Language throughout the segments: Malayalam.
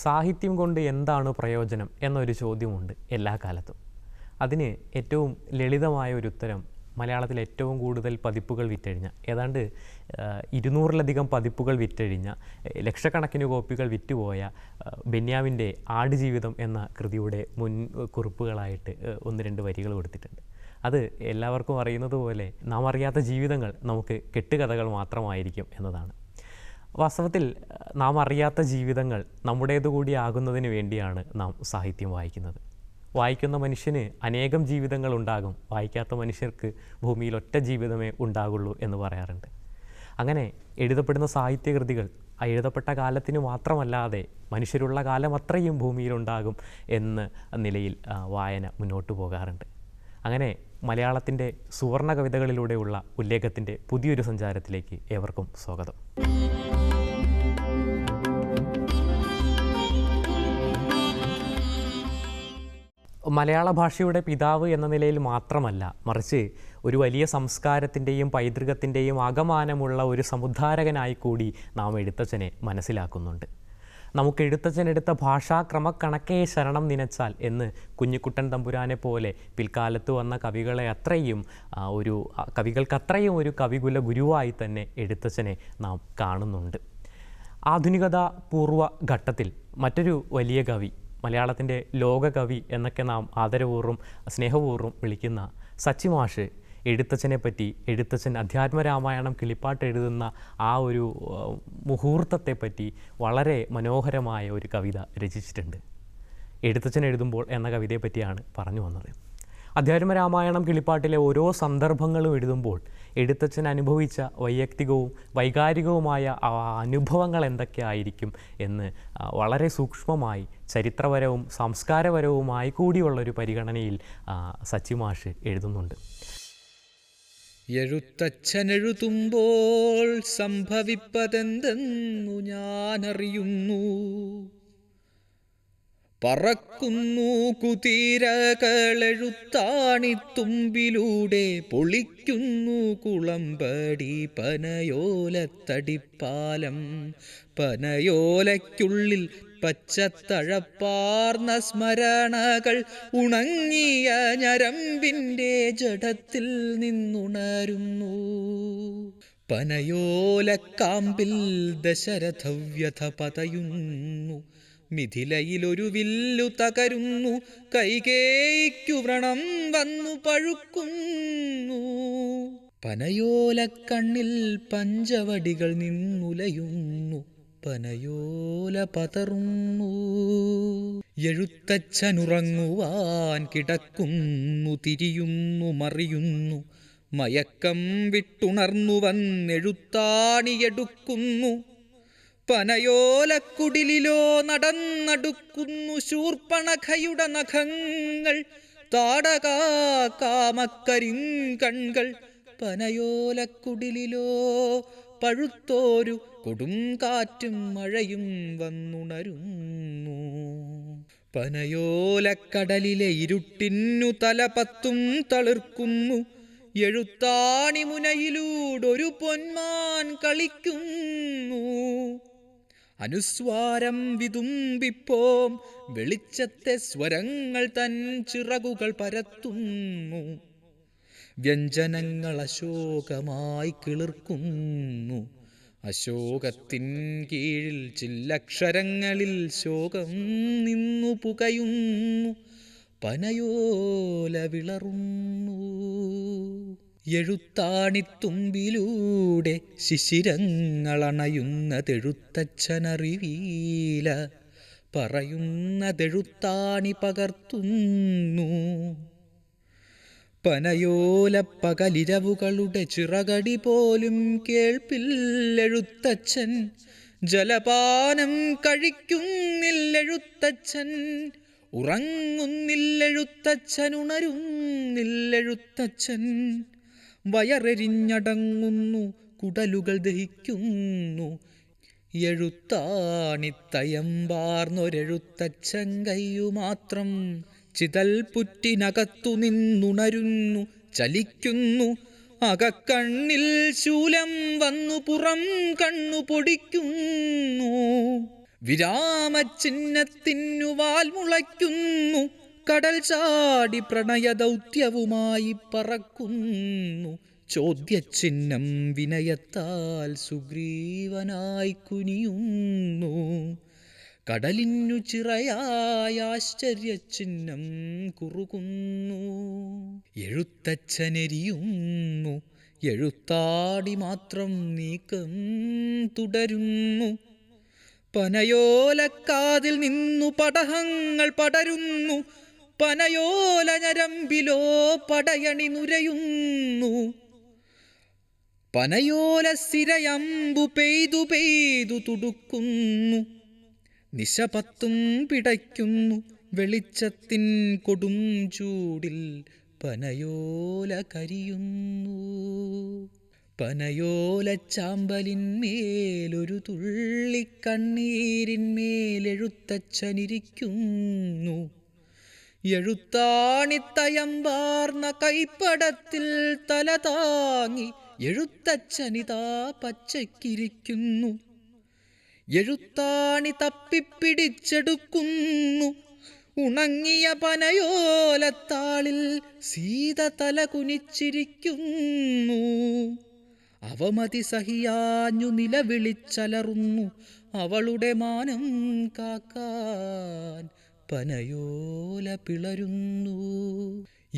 സാഹിത്യം കൊണ്ട് എന്താണ് പ്രയോജനം എന്നൊരു ചോദ്യമുണ്ട് എല്ലാ കാലത്തും. അതിന് ഏറ്റവും ലളിതമായ ഒരു ഉത്തരം മലയാളത്തിൽ ഏറ്റവും കൂടുതൽ പതിപ്പുകൾ വിറ്റഴിഞ്ഞ, ഏതാണ്ട് 200-ലധികം പതിപ്പുകൾ വിറ്റഴിഞ്ഞ, ലക്ഷക്കണക്കിന് കോപ്പികൾ വിറ്റുപോയ ബെന്യാമിൻ്റെ ആടുജീവിതം എന്ന കൃതിയുടെ മുൻ കുറിപ്പുകളായിട്ട് 1-2 വരികൾ കൊടുത്തിട്ടുണ്ട്. അത് എല്ലാവർക്കും അറിയുന്നത് പോലെ നാം അറിയാത്ത ജീവിതങ്ങൾ നമുക്ക് കെട്ടുകഥകൾ മാത്രമായിരിക്കും എന്നതാണ്. വാസ്തവത്തിൽ നാം അറിയാത്ത ജീവിതങ്ങൾ നമ്മുടേതുകൂടി ആകുന്നതിന് വേണ്ടിയാണ് നാം സാഹിത്യം വായിക്കുന്നത്. വായിക്കുന്ന മനുഷ്യന് അനേകം ജീവിതങ്ങൾ ഉണ്ടാകും, വായിക്കാത്ത മനുഷ്യർക്ക് ഭൂമിയിൽ ഒറ്റ ജീവിതമേ ഉണ്ടാകുള്ളൂ എന്ന് പറയാറുണ്ട്. അങ്ങനെ എഴുതപ്പെടുന്ന സാഹിത്യകൃതികൾ എഴുതപ്പെട്ട കാലത്തിന് മാത്രമല്ലാതെ മനുഷ്യരുള്ള കാലം അത്രയും ഭൂമിയിലുണ്ടാകും എന്ന നിലയിൽ വായന മുന്നോട്ട് പോകാറുണ്ട്. അങ്ങനെ മലയാളത്തിൻ്റെ സുവർണ കവിതകളിലൂടെയുള്ള ഉല്ലേഖത്തിൻ്റെ പുതിയൊരു സഞ്ചാരത്തിലേക്ക് ഏവർക്കും സ്വാഗതം. മലയാള ഭാഷയുടെ പിതാവ് എന്ന നിലയിൽ മാത്രമല്ല, മറിച്ച് ഒരു വലിയ സംസ്കാരത്തിൻ്റെയും പൈതൃകത്തിൻ്റെയും അകമാനമുള്ള ഒരു സമുദ്ധാരകനായി കൂടി നാം എഴുത്തച്ഛനെ മനസ്സിലാക്കുന്നുണ്ട്. നമുക്ക് എഴുത്തച്ഛനെടുത്ത ഭാഷാക്രമക്കണക്കേ ശരണം നിനച്ചാൽ എന്ന് കുഞ്ഞിക്കുട്ടൻ തമ്പുരാനെ പോലെ പിൽക്കാലത്ത് വന്ന കവികൾക്കത്രയും ഒരു കവികുല ഗുരുവായി തന്നെ എഴുത്തച്ഛനെ നാം കാണുന്നുണ്ട്. ആധുനികത പൂർവ്വ ഘട്ടത്തിൽ മറ്റൊരു വലിയ കവി, മലയാളത്തിൻ്റെ ലോകകവി എന്നൊക്കെ നാം ആദരപൂർവ്വം സ്നേഹപൂർവ്വം വിളിക്കുന്ന സച്ചി മാഷ് എഴുത്തച്ഛൻ അധ്യാത്മരാമായണം കിളിപ്പാട്ട് എഴുതുന്ന ആ ഒരു മുഹൂർത്തത്തെപ്പറ്റി വളരെ മനോഹരമായ ഒരു കവിത രചിച്ചിട്ടുണ്ട്. എഴുത്തച്ഛൻ എഴുതുമ്പോൾ എന്ന കവിതയെ പറ്റിയാണ് പറഞ്ഞു വന്നത്. അധ്യാത്മരാമായണം കിളിപ്പാട്ടിലെ ഓരോ സന്ദർഭങ്ങളും എഴുതുമ്പോൾ എഴുത്തച്ഛൻ അനുഭവിച്ച വൈയക്തികവും വൈകാരികവുമായ അനുഭവങ്ങൾ എന്തൊക്കെയായിരിക്കും എന്ന് വളരെ സൂക്ഷ്മമായി ചരിത്രപരവും സംസ്കാരപരവുമായി കൂടിയുള്ളൊരു പരിഗണനയിൽ സച്ചി മാഷ് എഴുതുന്നുണ്ട്. എഴുത്തച്ഛനെഴുതുമ്പോൾ സംഭവിപ്പതെന്തെന്നു ഞാനറിയുന്നു. പറക്കുന്നു കുതിരകളെഴുത്താണിത്തുമ്പിലൂടെ പൊളിക്കുന്നു കുളമ്പടി പനയോലത്തടിപ്പാലം. പനയോലയ്ക്കുള്ളിൽ പച്ചത്തഴപ്പാർന്ന സ്മരണകൾ ഉണങ്ങിയ ഞരമ്പിൻ്റെ ജഡത്തിൽ നിന്നുണരുന്നു. പനയോലക്കാമ്പിൽ ദശരഥവ്യഥ പതയുന്നു. മിഥിലയിലൊരു വില്ലു തകരുന്നു. കൈകേയിക്കു വ്രണം വന്നു പഴുക്കുന്നു. പനയോലക്കണ്ണിൽ പഞ്ചവടികൾ നിന്നുലയുന്നു. പനയോല പതറുന്നു. എഴുത്തച്ഛനുറങ്ങുവാൻ കിടക്കുന്നു. തിരിയുന്നു മറിയുന്നു. മയക്കം വിട്ടുണർന്നു വന്നെഴുത്താണിയെടുക്കുന്നു. പനയോലക്കുടിലിലോ നടന്നടുക്കുന്നു ശൂർപ്പണഖയുടെ നഖങ്ങൾ. താടകാമക്കരിങ്കൺകൾ പനയോലക്കുടിലിലോ പഴുത്തോരു കൊടും കാറ്റും മഴയും വന്നുണരുന്നു. പനയോലക്കടലിലെ ഇരുട്ടിന്നു തലപത്തും തളിർക്കുന്നു. എഴുത്താണി മുനയിലൂടൊരു പൊന്മാൻ കളിക്കുന്നു. അനുസ്വാരം വിതുമ്പിപ്പോം വെളിച്ചത്തെ സ്വരങ്ങൾ തൻ ചിറകുകൾ പരത്തുന്നു. വ്യഞ്ജനങ്ങൾ അശോകമായി കിളിർക്കുന്നു. അശോകത്തിൻ കീഴിൽ ചില്ലക്ഷരങ്ങളിൽ ശോകം നിന്നു പുകയുന്നു. പനയോല വിളറുന്നു. എഴുത്താണിത്തുമ്പിലൂടെ ശിശിരങ്ങളണയുന്നതെഴുത്തച്ഛനറിവീല. പറയുന്നതെഴുത്താണി പകർത്തുന്നു. പനയോല പകലിരവുകളുടെ ചിറകടി പോലും കേൾപ്പില്ലെഴുത്തച്ഛൻ. ജലപാനം കഴിക്കുന്നില്ലെഴുത്തച്ഛൻ. ഉറങ്ങുന്നില്ലെഴുത്തച്ഛൻ. ഉണരുന്നില്ലെഴുത്തച്ഛൻ. വയറെരിഞ്ഞടങ്ങുന്നു. കുടലുകൾ ദഹിക്കുന്നു. എഴുത്താണിത്തയമ്പാർന്നൊരെഴുത്തച്ഛൻ കയ്യുമാത്രം ചിതൽ പുറ്റിനകത്തു നിന്നുണരുന്നു. ചലിക്കുന്നു. അകക്കണ്ണിൽ ശൂലം വന്നു പുറം കണ്ണു പൊടിക്കുന്നു. വിരാമചിഹ്നത്തിനു വാൽ മുളയ്ക്കുന്നു. കടൽ ചാടി പ്രണയദൗത്യവുമായി പറക്കുന്നു. ചോദ്യചിഹ്നം വിനയത്താൽ സുഗ്രീവനായി കുനിയുന്നു. കടലിനു ചിറയായ ആശ്ചര്യചിഹ്നം കുറുകുന്നു. എഴുത്തച്ഛനെരിയുന്നു. എഴുത്താടി മാത്രം നീക്കം തുടരുന്നു. പനയോലക്കാതിൽ നിന്നു പടഹങ്ങൾ പടരുന്നു. പനയോല ഞരമ്പിലോ പടയണി നുരയുന്നു. പനയോല സിരയമ്പു പെയ്തു പെയ്തു തുടുക്കുന്നു. നിശപത്തും പിടയ്ക്കുന്നു. വെളിച്ചത്തിൻ കൊടും ചൂടിൽ പനയോല കരിയുന്നു. പനയോല ചാമ്പലിന്മേലൊരു തുള്ളിക്കണ്ണീരിന്മേലെഴുത്തച്ഛനിരിക്കുന്നു. എഴുത്താണിത്തയമ്പാർന്ന കൈപ്പടത്തിൽ തല താങ്ങി എഴുത്തച്ഛനിതാ പച്ചയ്ക്കിരിക്കുന്നു. എഴുത്താണി തപ്പിപ്പിടിച്ചെടുക്കുന്നു. ഉണങ്ങിയ പനയോലത്താളിൽ സീത തല കുനിച്ചിരിക്കുന്നു. അവമതി സഹിയാഞ്ഞു നിലവിളിച്ചലറുന്നു. അവളുടെ മാനം കാക്കാൻ പനയോല പിളരുന്നു.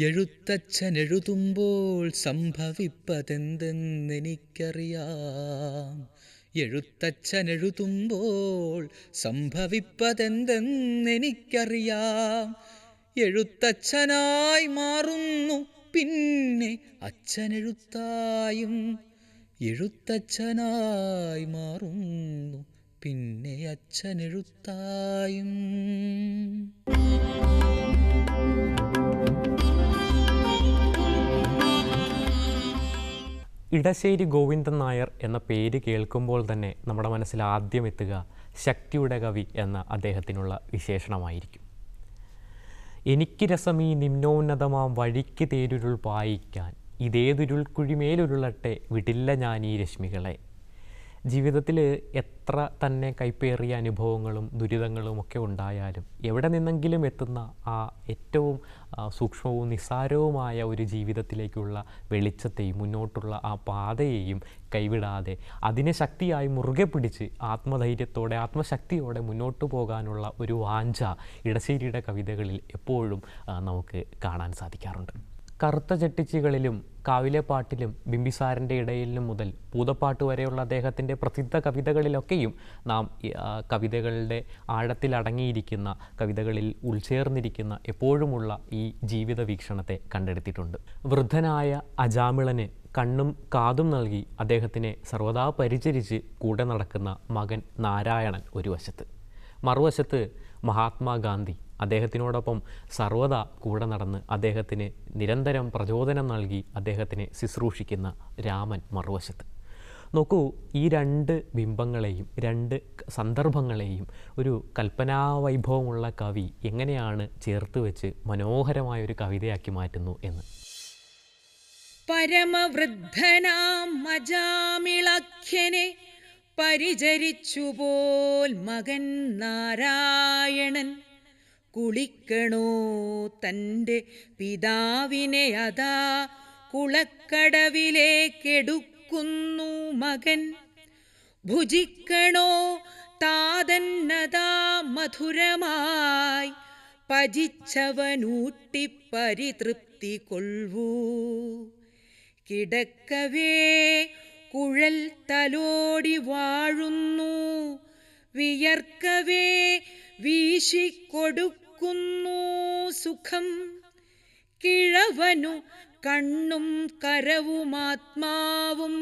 എഴുത്തച്ഛനെഴുതുമ്പോൾ സംഭവിപ്പതെന്തെന്നെനിക്കറിയാം. എഴുത്തച്ഛനെഴുതുമ്പോൾ സംഭവിപ്പതെന്തെന്നെനിക്കറിയാം. എഴുത്തച്ഛനായി മാറുന്നു. പിന്നെ അച്ഛനെഴുത്തായും. എഴുത്തച്ഛനായി മാറുന്നു. പിന്നെ അച്ഛനെഴുത്തായും. ഇടശ്ശേരി ഗോവിന്ദൻ നായർ എന്ന പേര് കേൾക്കുമ്പോൾ തന്നെ നമ്മുടെ മനസ്സിൽ ആദ്യം എത്തുക ശക്തിയുടെ കവി എന്ന അദ്ദേഹത്തിനുള്ള വിശേഷണമായിരിക്കും. എനിക്ക് രസമീ നിമ്നോന്നതമാം വഴിക്ക് തേരുരുൾ പായിക്കാൻ ഇതേതുരുൾക്കുഴിമേലുരുളട്ടെ വിടില്ല ഞാനീ രശ്മികളെ. ജീവിതത്തിൽ എത്ര തന്നെ കൈപ്പേറിയ അനുഭവങ്ങളും ദുരിതങ്ങളും ഒക്കെ ഉണ്ടായാലും എവിടെ നിന്നെങ്കിലും എത്തുന്ന ആ ഏറ്റവും സൂക്ഷ്മവും നിസ്സാരവുമായ ഒരു ജീവിതത്തിലേക്കുള്ള വെളിച്ചത്തെയും മുന്നോട്ടുള്ള ആ പാതയെയും കൈവിടാതെ അതിനെ ശക്തിയായി മുറുകെ പിടിച്ച് ആത്മധൈര്യത്തോടെ ആത്മശക്തിയോടെ മുന്നോട്ട് പോകാനുള്ള ഒരു വാഞ്ച ഇടശ്ശേരിയുടെ കവിതകളിൽ എപ്പോഴും നമുക്ക് കാണാൻ സാധിക്കാറുണ്ട്. കറുത്ത ചെട്ടിച്ചികളിലും കാവിലെ പാട്ടിലും ബിംബിസാരൻ്റെ ഇടയിലും മുതൽ പൂതപ്പാട്ട് വരെയുള്ള അദ്ദേഹത്തിൻ്റെ പ്രസിദ്ധ കവിതകളിലൊക്കെയും നാം കവിതകളുടെ ആഴത്തിലടങ്ങിയിരിക്കുന്ന കവിതകളിൽ ഉൾച്ചേർന്നിരിക്കുന്ന എപ്പോഴുമുള്ള ഈ ജീവിത വീക്ഷണത്തെ കണ്ടെടുത്തിട്ടുണ്ട്. വൃദ്ധനായ അജാമിളന് കണ്ണും കാതും നൽകി അദ്ദേഹത്തിനെ സർവദാ പരിചരിച്ച് കൂടെ നടക്കുന്ന മകൻ നാരായണൻ ഒരു വശത്ത്, മറുവശത്ത് മഹാത്മാഗാന്ധി അദ്ദേഹത്തിനോടൊപ്പം സർവദാ കൂടെ നടന്ന് അദ്ദേഹത്തിന് നിരന്തരം പ്രചോദനം നൽകി അദ്ദേഹത്തിനെ ശുശ്രൂഷിക്കുന്ന രാമൻ മറുവശത്ത്. നോക്കൂ, ഈ രണ്ട് ബിംബങ്ങളെയും രണ്ട് സന്ദർഭങ്ങളെയും ഒരു കൽപ്പനാവൈഭവമുള്ള കവി എങ്ങനെയാണ് ചേർത്ത് വെച്ച് മനോഹരമായൊരു കവിതയാക്കി മാറ്റുന്നു എന്ന്. പരമവൃദ്ധനാം അജാമിളഖ്യനെ പരിചരിച്ചുപോൽ മകൻ നാരായണൻ കുളിക്കണോ തൻ്റെ പിതാവിനെ അതാ കുളക്കടവിലേക്കെടുക്കുന്നു മകൻ. ഭുജിക്കണോ താതന്നതാ മധുരമായി പജിച്ചവനൂട്ടി പരിതൃപ്തി കൊള്ളൂ. കിടക്കവേ കുഴൽ തലോടി വാഴുന്നു, വിയർക്കവേ വീശിക്കൊടുക്കുന്നു സുഖം. കിഴവനു കണ്ണും കരവുമാത്മാവും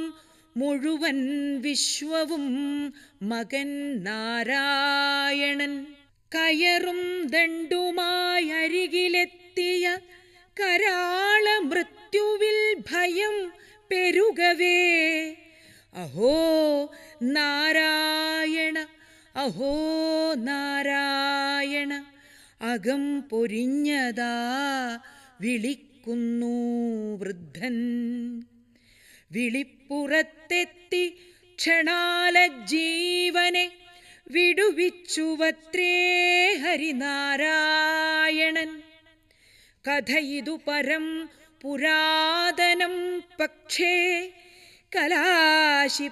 മുഴുവൻ വിശ്വവും മകൻ നാരായണൻ. കയറും ദണ്ഡുമായി അരികിലെത്തിയ കരാള മൃത്യുവിൽ ഭയം പെരുകവേ അഹോ നാരായണ അഹോ നാരായണ അകം പൊരിഞ്ഞതാ വിളിക്കുന്നു വൃദ്ധൻ. വിളിപ്പുറത്തെത്തി ക്ഷണാല ജീവനെ വിടുവിച്ചുവത്രേ ഹരിനാരായണൻ. കഥ ഇതു പരം പുരാതനം, പക്ഷേ കലാശിപ്പീലതാനതിൻ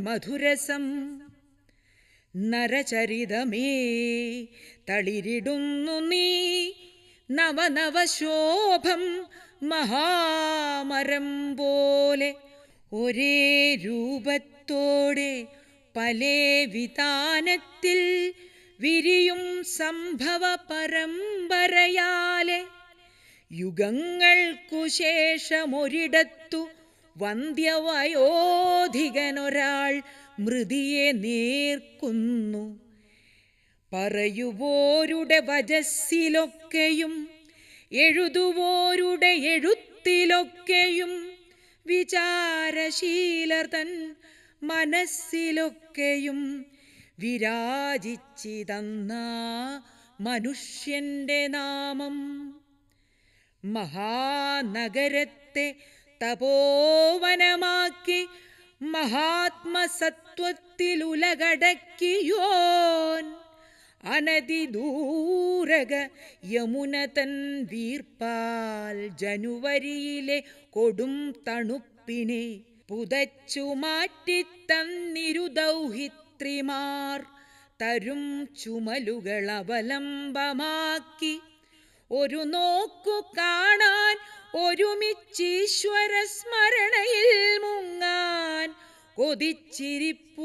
മധുരസം. നരചരിതമേ തളിരിടുന്നു നീ നവനവശോഭം മഹാമരം പോലെ. ഒരേ രൂപത്തോടെ പലേ വിതാനത്തിൽ വിരിയും സംഭവ പരമ്പരയാലെ യുഗങ്ങൾക്കു ശേഷമൊരിടത്തു വന്ധ്യവയോധികനൊരാൾ മൃതിയെ നേർക്കുന്നു. പറയുവോരുടെ വജസ്സിലൊക്കെയും എഴുതുവോരുടെ എഴുത്തിലൊക്കെയും വിചാരശീലർ തൻ മനസ്സിലൊക്കെയും വിരാജിച്ചിതന്ന മനുഷ്യന്റെ നാമം. മഹാനഗരത്തെ തപോവനമാക്കി മഹാത്മസത്വത്തിലുലകടക്കിയോൻ അനതിദൂരക യമുന തൻ വീർപ്പാൽ ജനുവരിയിലെ കൊടും തണുപ്പിനെ പുതച്ചു മാറ്റിത്തന്നിരുദൗഹിത്രിമാർ തരും ചുമലുകൾ അവലംബമാക്കി ഒരു നോക്കു കാണാൻ ഒരുമിച്ചീശ്വര സ്മരണയിൽ മുങ്ങാൻ കൊതിച്ചിരിപ്പോരെ.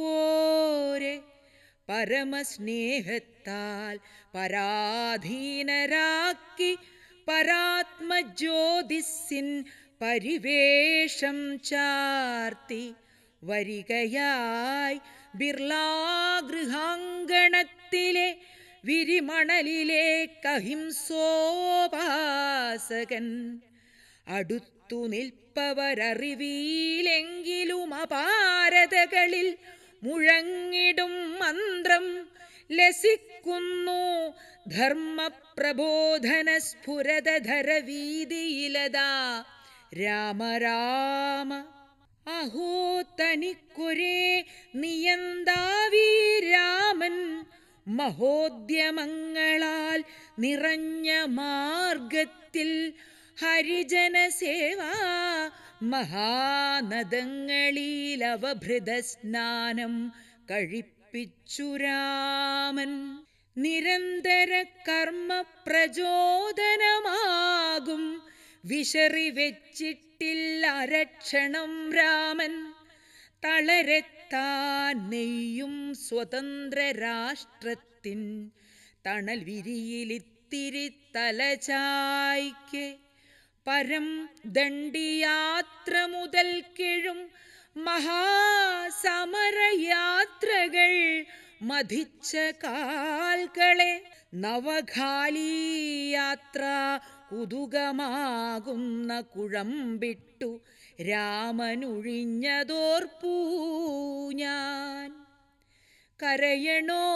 പരമസ്നേഹത്താൽ പരാധീനരാക്കി പരാത്മജ്യോതിസിൻ പരിവേഷം ചാർത്തി വരികയായി ബിർളാഗൃഹാങ്കണത്തിലെ വിരിമണലിലെ കഹിംസോപാസകൻ. അടുത്തു നിൽപ്പവരറിവീലെങ്കിലും അപാരതകളിൽ മുഴങ്ങിടും മന്ത്രം ലസിക്കുന്നു ധർമ്മപ്രബോധന സ്ഫുരതധരവീതിയിലതാ രാമ രാമ. അഹോ തനിക്കൊരേ നിയന്താവീ രാമൻ മഹോദ്യമങ്ങളാൽ നിറഞ്ഞ മാർഗത്തിൽ ഹരിജനസേവാ മഹാനദങ്ങളിലവഭൃത സ്നാനം കഴിപ്പിച്ചു രാമൻ. നിരന്തര കർമ്മ പ്രചോദനമാകും വിശറി വെച്ചിട്ടില്ല അരക്ഷണം രാമൻ. തളരെത്താൻ നെയ്യും സ്വതന്ത്ര രാഷ്ട്രത്തിൻ തണൽ വിരിയിലിത്തിരി തലചായ്ക്ക് പരം ദണ്ഡിയാത്ര മുതൽക്കെഴും മഹാസമരയാത്രകൾ മധിച്ച കാൽകളെ നവഖാലി യാത്ര കുതുകമാകുന്ന കുഴമ്പിട്ടു രാമനൊഴിഞ്ഞതോർപ്പൂ ഞാൻ. കരയണോ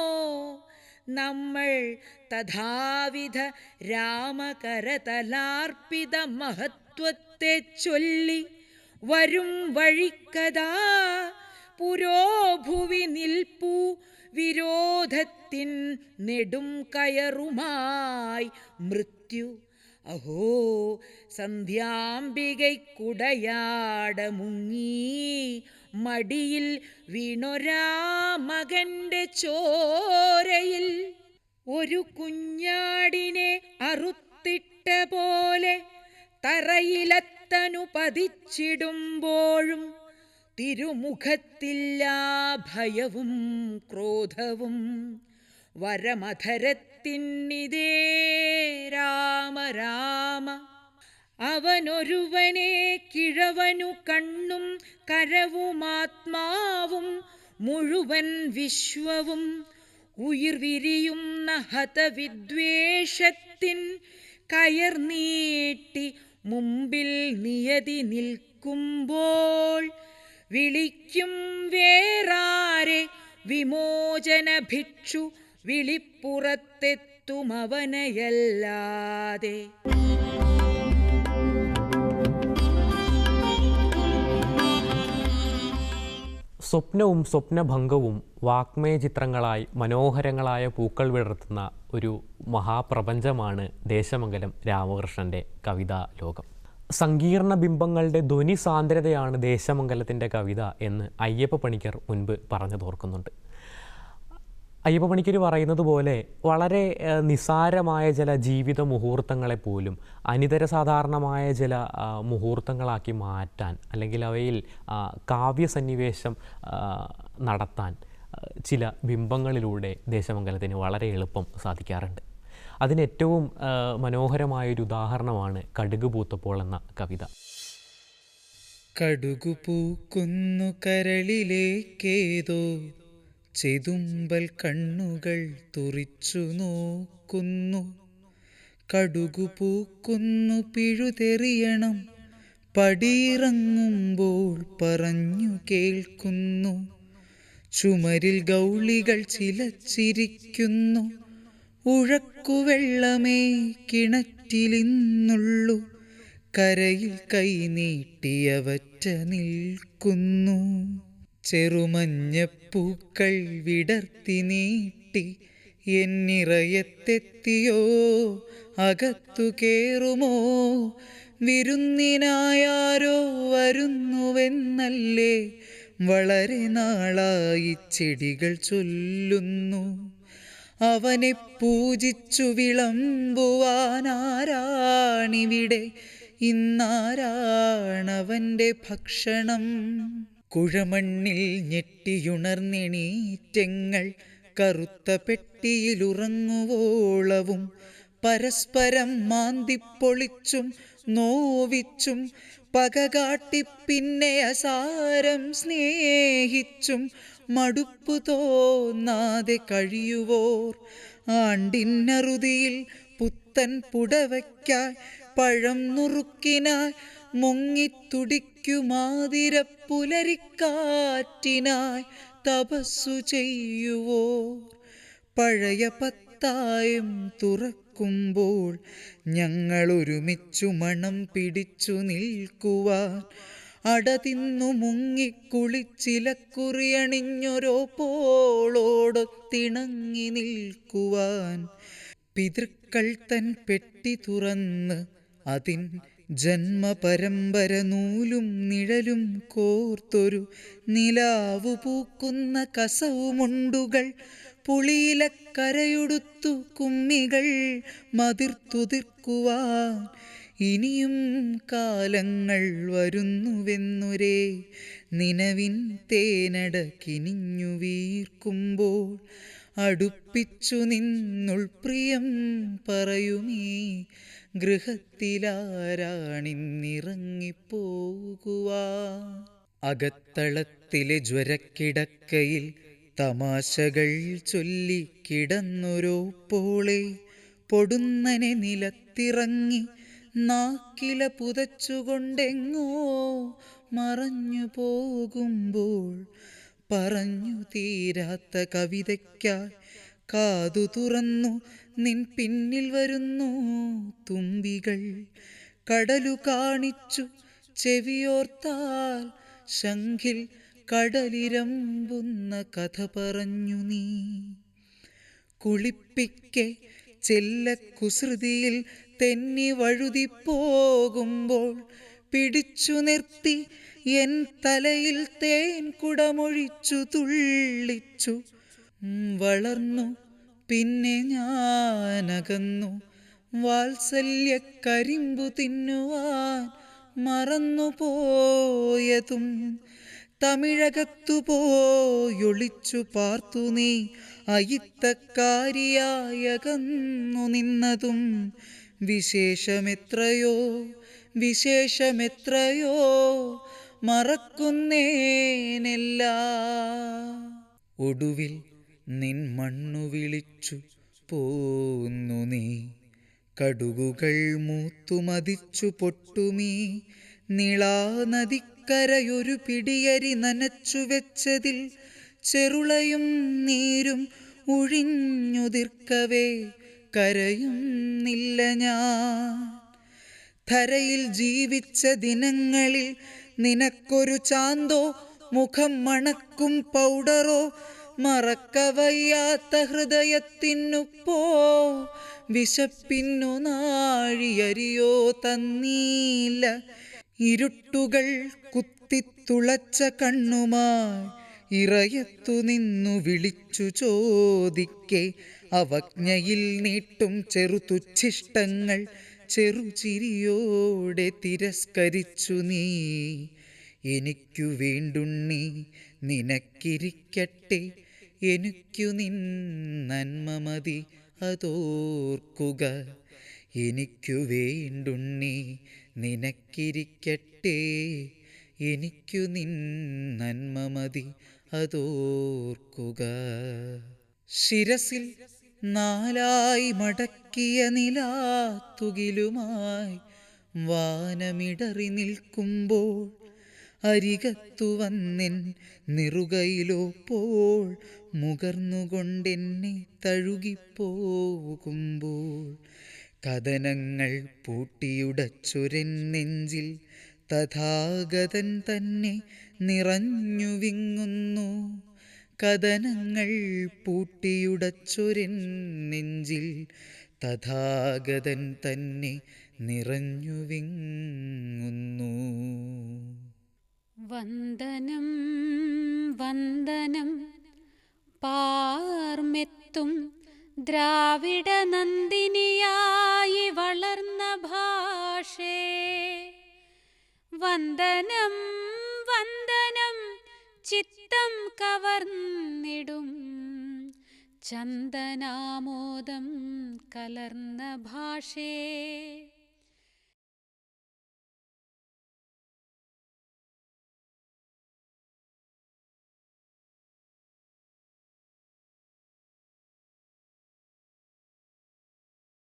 നമ്മൾ തഥാവിധ രാമകരതലാർപ്പിത മഹത്വത്തെ ചൊല്ലി വരും വഴിക്കതാ പുരോഭുവി നിൽപ്പൂ വിരോധത്തിൻ നെടും കയറുമായി മൃത്യു. അഹോ സന്ധ്യാംബികയ്ക്കുടയാട മുങ്ങി മടിയിൽ വീണൊരാ മകന്റെ ചോരയിൽ ഒരു കുഞ്ഞാടിനെ അറുത്തിട്ട പോലെ തറയിലത്തനു പതിച്ചിടുമ്പോഴും തിരുമുഖത്തില്ലാ ഭയവും ക്രോധവും വരമധരത്തിന്നിതേ രാമ രാമ. അവനൊരുവനെ കിഴവനു കണ്ണും കരവുമാത്മാവും മുഴുവൻ വിശ്വവും ഉയിർവിരിയുന്ന ഹതവിദ്വേഷത്തിൻ കയർ നീട്ടി മുമ്പിൽ നിയതി നിൽക്കുമ്പോൾ വിളിക്കും വേറാരെ വിമോചന ഭിക്ഷു വിളിപ്പുറത്തെത്തുമവനയല്ലാതെ. സ്വപ്നവും സ്വപ്നഭംഗവും വാഗ്മയ ചിത്രങ്ങളായി മനോഹരങ്ങളായ പൂക്കൾ വിടർത്തുന്ന ഒരു മഹാപ്രപഞ്ചമാണ് ദേശമംഗലം രാമകൃഷ്ണൻ്റെ കവിതാ ലോകം. സങ്കീർണ ബിംബങ്ങളുടെ ധ്വനി സാന്ദ്രതയാണ് ദേശമംഗലത്തിൻ്റെ കവിത എന്ന് അയ്യപ്പ പണിക്കർ മുൻപ് പറഞ്ഞു തോർക്കുന്നുണ്ട്. അയ്യപ്പ പണിക്കർ പറയുന്നത് പോലെ വളരെ നിസാരമായ ചില ജീവിത മുഹൂർത്തങ്ങളെപ്പോലും അനിതര സാധാരണമായ ചില മുഹൂർത്തങ്ങളാക്കി മാറ്റാൻ, അല്ലെങ്കിൽ അവയിൽ കാവ്യസന്നിവേശം നടത്താൻ ചില ബിംബങ്ങളിലൂടെ ദേശമംഗലത്തിന് വളരെ എളുപ്പം സാധിക്കാറുണ്ട്. അതിന് ഏറ്റവും മനോഹരമായൊരു ഉദാഹരണമാണ് കടുക് പൂത്തപ്പോൾ എന്ന കവിത. കടുകു പൂക്കുന്നു കരളിലേക്കേതോ ചെതുമ്പൽ കണ്ണുകൾ തുറിച്ചു നോക്കുന്നു. കടുകു പൂക്കുന്നു പിഴുതെറിയണം പടിയിറങ്ങുമ്പോൾ പറഞ്ഞു കേൾക്കുന്നു. ചുമരിൽ ഗൗളികൾ ചിലച്ചിരിക്കുന്നു. ഉഴക്കുവെള്ളമേ കിണറ്റിലിന്നുള്ളു. കരയിൽ കൈനീട്ടിയവറ്റ നിൽക്കുന്നു. ചെറുമഞ്ഞപ്പൂക്കൾ വിടർത്തി നീട്ടി എന്നിറയത്തെത്തിയോ അകത്തു കേറുമോ. വിരുന്നിനായാരോ വരുന്നുവെന്നല്ലേ വളരെ നാളായി ചെടികൾ ചൊല്ലുന്നു. അവനെ പൂജിച്ചു വിളമ്പുവാനാരാണിവിടെ, ഇന്നാരാണവൻ്റെ ഭക്ഷണം. കുഴമണ്ണിൽ ഞെട്ടിയുണർന്നെണീറ്റങ്ങൾ കറുത്ത പെട്ടിയിലുറങ്ങുവോളവും പരസ്പരം മാന്തിപ്പൊളിച്ചും നോവിച്ചും പകകാട്ടി പിന്നെ അസാരം സ്നേഹിച്ചും മടുപ്പു തോന്നാതെ കഴിയുവോർ. ആണ്ടിന്നറുതിയിൽ പുത്തൻ പുടവയ്ക്കായി പഴം നുറുക്കിനായി മുങ്ങിത്തുടിക്കുമാതിരപ്പുലരിക്കാറ്റിനായി തപസ്സു ചെയ്യുവോർ. പഴയ പത്തായം തുറക്കുമ്പോൾ ഞങ്ങൾ ഒരുമിച്ചു മണം പിടിച്ചു നിൽക്കുവാൻ, അടതിന്നു മുങ്ങിക്കുളിച്ചിലക്കുറിയണിഞ്ഞൊരോ പോളോടൊത്തിണങ്ങി നിൽക്കുവാൻ. പിതൃക്കൾ തൻ പെട്ടി തുറന്ന് അതിൻ ജന്മപരമ്പര നൂലും നിഴലും കോർത്തൊരു നിലാവു പൂക്കുന്ന കസവുമുണ്ടുകൾ പുളിയിലക്കരയുടുത്തു കുമ്മികൾ മതിർത്തുതിർക്കുവാൻ. ഇനിയും കാലങ്ങൾ വരുന്നുവെന്നൊരേ നിനവിൻ തേനട കിനിഞ്ഞു വീർക്കുമ്പോൾ അടുപ്പിച്ചു നിന്നുൾപ്രിയം പറയുമീ ഗൃഹത്തിലാരാണിന്നിറങ്ങിപ്പോകുവാൻ. അകത്തളത്തിലെ ജ്വരക്കിടക്കയിൽ തമാശകൾ ചൊല്ലിക്കിടന്നൊരോ പോളെ പൊടുന്നനെ നിലത്തിറങ്ങി നാക്കില പുതച്ചുകൊണ്ടെങ്ങോ മറഞ്ഞു പോകുമ്പോൾ പറഞ്ഞു തീരാത്ത കവിതയ്ക്കായി കാതു തുറന്നു നിൻ പിന്നിൽ വരുന്നു തുമ്പികൾ. കടലു കാണിച്ചു ചെവിയോർത്താൽ ശംഖിൽ കടലിരമ്പുന്ന കഥ പറഞ്ഞു നീ. കുളിപ്പിക്കെ ചെല്ലക്കുസൃതിയിൽ തെന്നി വഴുതിപ്പോകുമ്പോൾ പിടിച്ചു നിർത്തി എൻ തലയിൽ തേൻ കുടമൊഴിച്ചു തുള്ളിച്ചു. വളർന്നു പിന്നെ ഞാനകന്നു വാത്സല്യ കരിമ്പു തിന്നുവാൻ മറന്നു പോയതും. തമിഴകത്തു പോയൊളിച്ചു പാർത്തു നീ അയിത്തക്കാരിയായകന്നു നിന്നതും. വിശേഷമെത്രയോ വിശേഷമെത്രയോ മറക്കുന്നേനെല്ലാം. ഒടുവിൽ നിൻ മണ്ണു വിളിച്ചു പോന്നു നീ. കടുകുകൾ മൂത്തുമതിച്ചു പൊട്ടുമീ നിളാനദിക്കരയൊരു പിടിയരി നനച്ചു വെച്ചതിൽ ചെറുളയും നീരും ഒഴിഞ്ഞുതിർക്കവേ കരയുന്നില്ല ഞാൻ. ധരയിൽ ജീവിച്ച ദിനങ്ങളിൽ നിനക്കൊരു ചാന്തോ മുഖം മണക്കും പൗഡറോ മറക്കവയ്യാത്ത ഹൃദയത്തിനുപ്പോ വിശപ്പിന്നു നാഴിയരിയോ തന്നീല. ഇരുട്ടുകൾ കുത്തിത്തുളച്ച കണ്ണുമായി ഇറയത്തു നിന്നു വിളിച്ചു ചോദിക്കെ അവജ്ഞയിൽ നീട്ടും ചെറുതുച്ഛിഷ്ടങ്ങൾ ചെറുചിരിയോടെ തിരസ്കരിച്ചു നീ. എനിക്കു വേണ്ടുണ്ണി നിനക്കിരിക്കട്ടെ, എനിക്കു നിൻ നന്മ മതി അതോർക്കുക. എനിക്കു വേണ്ടുണ്ണി നിനക്കിരിക്കട്ടെ, എനിക്കു നിൻ നന്മ മതി അതോർക്കുക. ശിരസിൽ നാലായി മടക്കിയ നിലാത്തുകിലുമായി വാനമിടറി നിൽക്കുമ്പോൾ അരികത്തു വന്നെൻ നിറുകയിലോപ്പോൾ മുകർന്നുകൊണ്ടെന്നെ തഴുകിപ്പോകുമ്പോൾ കഥനങ്ങൾ പൂട്ടിയുടച്ചൊരെൻ നെഞ്ചിൽ തഥാഗതൻ തന്നെ നിറഞ്ഞു വിങ്ങുന്നു. കഥനങ്ങൾ പൂട്ടിയുടച്ചൊരെൻ നെഞ്ചിൽ തഥാഗതൻ തന്നെ നിറഞ്ഞു വിങ്ങുന്നു. വന്ദനം വന്ദനം പാർമെത്തും ദ്രാവിഡ നന്ദിനിയായി വളർന്ന ഭാഷേ. വന്ദനം വന്ദനം ചിത്തം കവർന്നിടും ചന്ദനാമോദം കലർന്ന ഭാഷേ.